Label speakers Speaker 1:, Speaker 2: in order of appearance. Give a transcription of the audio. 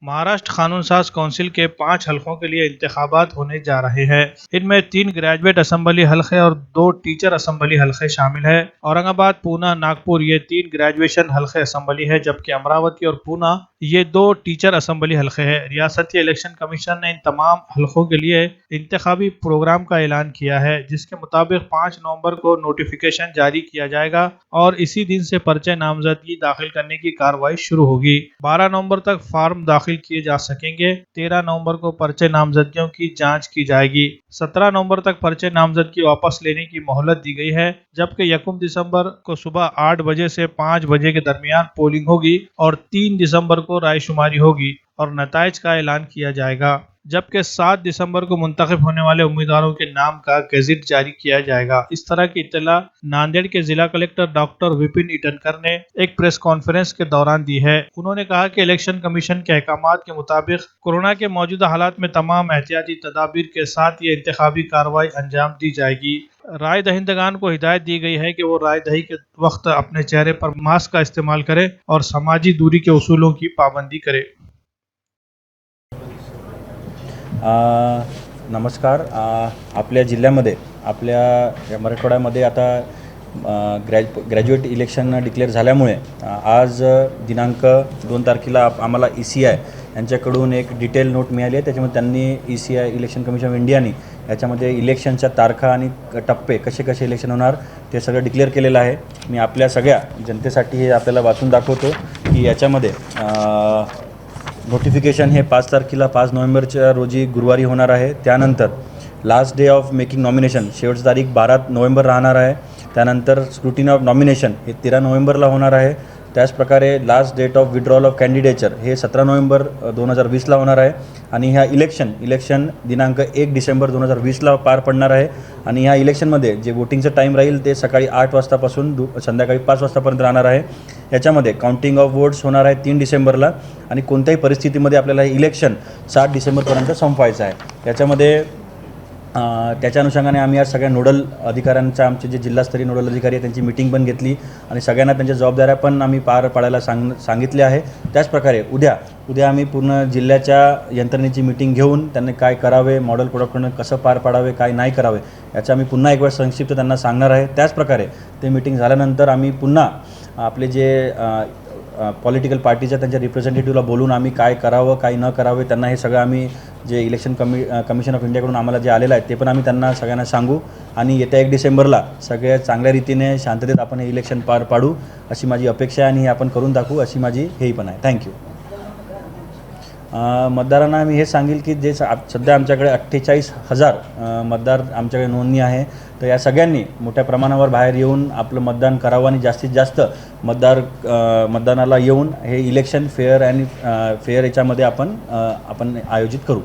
Speaker 1: महाराष्ट्र कानून साज काउंसिल के 5 हलकों के लिए इंतखाबात होने जा रहे हैं। इनमें 3 ग्रेजुएट असम्बली हलके और 2 टीचर असम्बली हलके शामिल हैं। औरंगाबाद, पूना, नागपुर ये 3 ग्रेजुएशन हलके असम्बली है, जबकि अमरावती और पूना ये 2 टीचर असम्बली हलके हैं। रियासती इलेक्शन कमीशन ने इन तमाम हलकों के लिए इंतखाबी प्रोग्राम का ऐलान किया है, जिसके मुताबिक 5 नवंबर को नोटिफिकेशन जारी किया जाएगा और इसी दिन से पर्चे नामजदगी दाखिल करने की कार्रवाई शुरू होगी। 12 नवंबर तक फॉर्म दाखिल किए जा सकेंगे। 13 नवंबर को पर्चे नामजदगियों की जांच की जाएगी। 17 नवंबर तक पर्चे नामजदगी वापस लेने की मोहलत दी गई है, जबकि 1 दिसंबर को सुबह 8 बजे से 5 बजे के दरमियान पोलिंग होगी और 3 दिसंबर को रायशुमारी होगी और नताइज का ऐलान किया जाएगा, जबकि 7 दिसंबर को मुंतखब होने वाले उम्मीदवारों के नाम का गेजेट जारी किया जाएगा। इस तरह की इत्तला नांदेड़ के जिला कलेक्टर डॉक्टर विपिन ईटनकर ने एक प्रेस कॉन्फ्रेंस के दौरान दी है। उन्होंने कहा कि इलेक्शन कमीशन के अहकामात के मुताबिक कोरोना के मौजूदा हालात में तमाम एहतियाती तदाबीर के साथ ये इंतखाबी कार्रवाई अंजाम दी जाएगी। राय दहिंदगान को हिदायत दी गई है कि वो राय दही के वक्त अपने चेहरे पर मास्क का इस्तेमाल करें और समाजी दूरी के उसूलों की पाबंदी करें।
Speaker 2: नमस्कार। आपल्या जिल्ह्यामध्ये आपल्या या मराठवाड्यामध्ये आता ग्रॅज्युएट इलेक्शन डिक्लेअर झाल्यामुळे आज दिनांक 2 तारखेला आम्हाला ECI यांच्याकडून एक डिटेल नोट मिळाली आहे। त्याच्यामध्ये त्यांनी ECI इलेक्शन कमिशन ऑफ इंडियानी याच्यामध्ये इलेक्शनच्या तारखा आणि टप्पे कसे इलेक्शन होणार ते सगळं डिक्लेअर केलेलं आहे। मी आपल्या सगळ्या जनतेसाठी हे आपल्याला वाचून दाखवतो की याच्यामध्ये नोटिफिकेशन हे 5 तारखेला 5 नोव्हेंबरच्या रोजी गुरुवारी होणार आहे। त्यानंतर last day of making nomination शेवटची तारीख 12 नोव्हेंबर राहणार आहे। त्यानंतर स्क्रुटिनी ऑफ नॉमिनेशन हे 13 नोव्हेंबरला होणार आहे। त्याचप्रकारे last date of withdrawal of candidature हे 17 नोव्हेंबर 2020ला होणार आहे आणि ह्या इलेक्शन दिनांक 1 डिसेंबर 2020ला पार पडणार आहे आणि ह्या इलेक्शनमध्ये जे वोटिंगचं टाईम राहील ते सकाळी 8 वाजतापासून संध्याकाळी 5 वाजतापर्यंत राहणार आहे। याच्यामध्ये काउंटिंग ऑफ वोट्स होणार आहे 3 डिसेंबरला आणि कोणत्याही परिस्थितीमध्ये आपल्याला हे इलेक्शन 7 डिसेंबरपर्यंत संपवायचं आहे। याच्यामध्ये त्याच्या अनुषंगाने आम्ही आज सगळ्या नोडल अधिकाऱ्यांचा आमचे जे जिल्हास्तरीय नोडल अधिकारी आहेत त्यांची मीटिंग पण घेतली आणि सगळ्यांना त्यांच्या जबाबदाऱ्या पण आम्ही पार पाडायला सांगितले आहे। त्याचप्रकारे उद्या आम्ही पूर्ण जिल्ह्याच्या यंत्रणेची मीटिंग घेऊन त्यांनी काय करावे, मॉडेल प्रोडक्टकडून कसं पार पाडावे, काय नाही करावे याचं आम्ही पुन्हा एक वेळ संक्षिप्त त्यांना सांगणार आहे। त्याचप्रकारे ते मीटिंग झाल्यानंतर आम्ही पुन्हा आपले जे पॉलिटिकल पार्टीच्या त्यांच्या रिप्रेझेंटेटिव्हला बोलून आम्ही काय करावं काय न करावे त्यांना हे सगळं आम्ही जे इलेक्शन कमिशन ऑफ इंडियाकडून आम्हाला जे आलेलं आहे ते पण आम्ही त्यांना सगळ्यांना सांगू आणि येत्या 1 डिसेंबरला सगळ्या चांगल्या रीतीने शांततेत आपण हे इलेक्शन पार पाडू अशी माझी अपेक्षा आहे आणि हे आपण करून दाखवू अशी माझी हेही पण आहे। थँक्यू। मतदारांना मी हे सांगेल की जे सध्या आमच्याकडे 48,000 मतदार आमच्याकडे नोंदणी आहे, तर या सगळ्यांनी मोठ्या प्रमाणावर बाहेर येऊन आपलं मतदान करावं आणि जास्तीत जास्त मतदानाला येऊन हे इलेक्शन फेअर याच्यामध्ये आपण आयोजित करू।